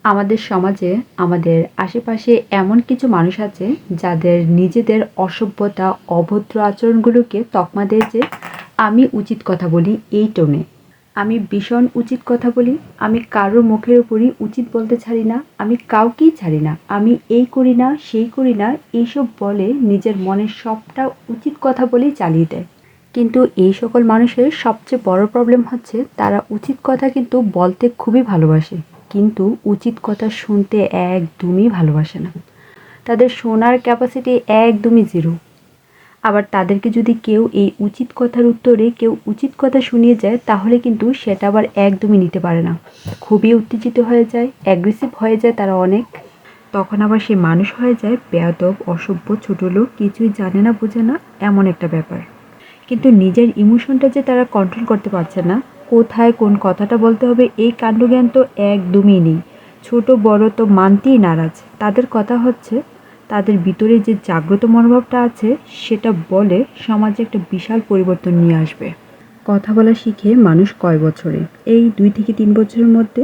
আমাদের সমাজে আমাদের আশেপাশে এমন কিছু মানুষ আছে যাদের নিজেদের অসভ্যতা অভদ্র আচরণগুলোকে তকমা দেয় যে আমি উচিত কথা বলি এই টোনে, আমি ভীষণ উচিত কথা বলি, আমি কারোর মুখের উপরই উচিত বলতে ছাড়ি না, আমি কাউকেই ছাড়ি না, আমি এই করি না সেই করি না, এইসব বলে নিজের মনের সবটা উচিত কথা বলেই চালিয়ে দেয়। কিন্তু এই সকল মানুষের সবচেয়ে বড় প্রবলেম হচ্ছে তারা উচিত কথা কিন্তু বলতে খুবই ভালোবাসে, কিন্তু উচিত কথা শুনতে একদমই ভালোবাসে না। তাদের শোনার ক্যাপাসিটি একদমই জিরো। আবার তাদেরকে যদি কেউ এই উচিত কথার উত্তরে কেউ উচিত কথা শুনিয়ে যায় তাহলে কিন্তু সেটা আবার একদমই নিতে পারে না, খুবই উত্তেজিত হয়ে যায়, অ্যাগ্রেসিভ হয়ে যায় তারা অনেক। তখন আবার সে মানুষ হয়ে যায় বেয়াদব, অসভ্য, ছোট লোক, কিছুই জানে না বোঝে না, এমন একটা ব্যাপার। কিন্তু নিজের ইমোশনটা যে তারা কন্ট্রোল করতে পারছে না, কোথায় কোন কথাটা বলতে হবে এই কাণ্ডজ্ঞান তো একদমই নেই। ছোট বড় তো মানতেই নারাজ। তাদের কথা হচ্ছে তাদের ভিতরে যে জাগ্রত মনোভাবটা আছে সেটা বলে সমাজে একটা বিশাল পরিবর্তন নিয়ে আসবে। কথা বলা শিখে মানুষ কয় বছরে? এই 2 থেকে 3 বছরের মধ্যে।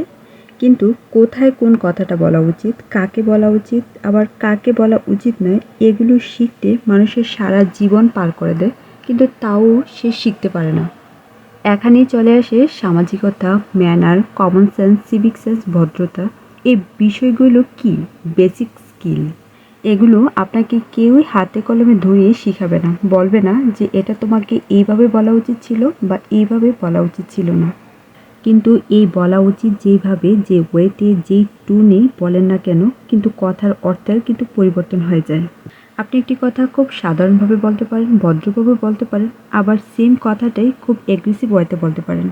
কিন্তু কোথায় কোন কথাটা বলা উচিত, কাকে বলা উচিত, আবার কাকে বলা উচিত নয়, এগুলো শিখতে মানুষের সারা জীবন পার করে দেয়, কিন্তু তাও সে শিখতে পারে না। এখানেই চলে আসে সামাজিকতা, manner, common sense, civic sense, ভদ্রতা। এই বিষয়গুলো কি বেসিক স্কিল। এগুলো আপনাকে কেউই হাতে কলমে ধরিয়ে শিখাবে না, বলবে না যে এটা তোমাকে এইভাবে বলা উচিত ছিল বা এইভাবে বলা উচিত ছিল না। কিন্তু এই বলা উচিত যেইভাবে, যে ওয়েতে, যেই টুনেই বলেন না কেন, কিন্তু কথার অর্থের কিন্তু পরিবর্তন হয়ে যায়। আপনি একটি কথা খুব সাধারণভাবে বলতে পারেন, ভদ্রভাবে বলতে পারেন, আবার সেম কথাটাই খুব অ্যাগ্রেসিভ ওয়েতে বলতে পারেন।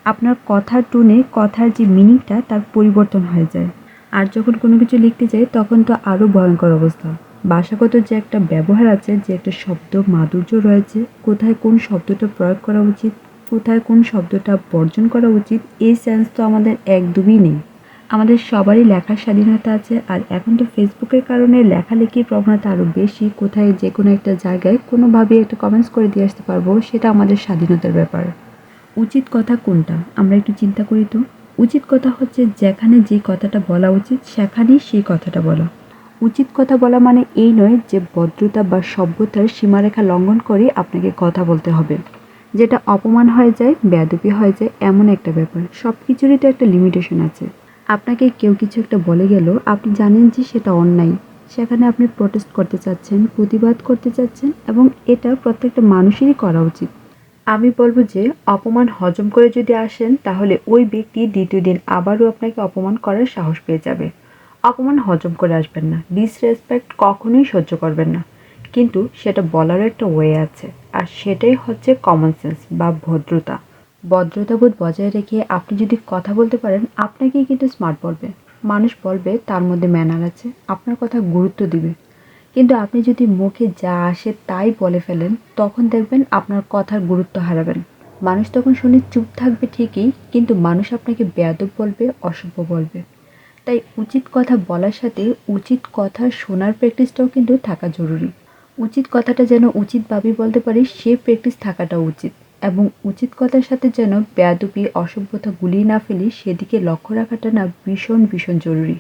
আপনার কথার টোনে কথার যে মিনিংটা তার পরিবর্তন হয়ে যায়। আর যখন কোনো কিছু লিখতে যাই তখন তো আরও ভয়ঙ্কর অবস্থা। ভাষাগত যে একটা ব্যবহার আছে, যে একটা শব্দ মাধুর্য রয়েছে, কোথায় কোন শব্দটা প্রয়োগ করা উচিত, কোথায় কোন শব্দটা বর্জন করা উচিত, এই সেন্স তো আমাদের একদমই নেই। আমাদের সবারই লেখার স্বাধীনতা আছে, আর এখন তো ফেসবুকের কারণে লেখালেখির প্রবণতা আরও বেশি। কোথায় যে কোনো একটা জায়গায় কোনোভাবে একটা কমেন্টস করে দিয়ে আসতে পারবো, সেটা আমাদের স্বাধীনতার ব্যাপার। উচিত কথা কোনটা আমরা একটু চিন্তা করি তো। উচিত কথা হচ্ছে যেখানে যে কথাটা বলা উচিত সেখানেই সেই কথাটা বলা। উচিত কথা বলা মানে এই নয় যে ভদ্রতা বা সভ্যতার সীমারেখা লঙ্ঘন করে আপনাকে কথা বলতে হবে, যেটা অপমান হয়ে যায়, বেয়াদবি হয়ে যায়, এমন একটা ব্যাপার। সব কিছুরই তো একটা লিমিটেশন আছে। আপনাকে কেউ কিছু একটা বলে গেল, আপনি জানেন যে সেটা অন্যায়, সেখানে আপনি প্রটেস্ট করতে চাচ্ছেন, প্রতিবাদ করতে চাচ্ছেন, এবং এটা প্রত্যেকটা মানুষেরই করা উচিত। আমি বলব যে অপমান হজম করে যদি আসেন তাহলে ওই ব্যক্তি দ্বিতীয় দিন আবারও আপনাকে অপমান করার সাহস পেয়ে যাবে। অপমান হজম করে আসবেন না, ডিসরেসপেক্ট কখনোই সহ্য করবেন না, কিন্তু সেটা বলারও একটা ওয়ে আছে, আর সেটাই হচ্ছে কমন সেন্স বা ভদ্রতা। ভদ্রতাবোধ বজায় রেখে আপনি যদি কথা বলতে পারেন আপনাকেই কিন্তু স্মার্ট বলবে। মানুষ বলবে তার মধ্যে ম্যানার আছে, আপনার কথা গুরুত্ব দিবে। কিন্তু আপনি যদি মুখে যা আসে তাই বলে ফেলেন তখন দেখবেন আপনার কথার গুরুত্ব হারাবেন। মানুষ তখন শুনে চুপ থাকবে ঠিকই, কিন্তু মানুষ আপনাকে বেয়াদব বলবে, অসভ্য বলবে। তাই উচিত কথা বলার সাথে উচিত কথা শোনার প্র্যাকটিসটাও কিন্তু থাকা জরুরি। উচিত কথাটা যেন উচিতভাবে বলতে পারি সে প্র্যাকটিস থাকাটা উচিত, এবং উচিত কথার সাথে যেন বেয়াদবি, অসভ্যতা গুলিয়ে না ফেলি সেদিকে লক্ষ্য রাখাটা না ভীষণ ভীষণ জরুরি।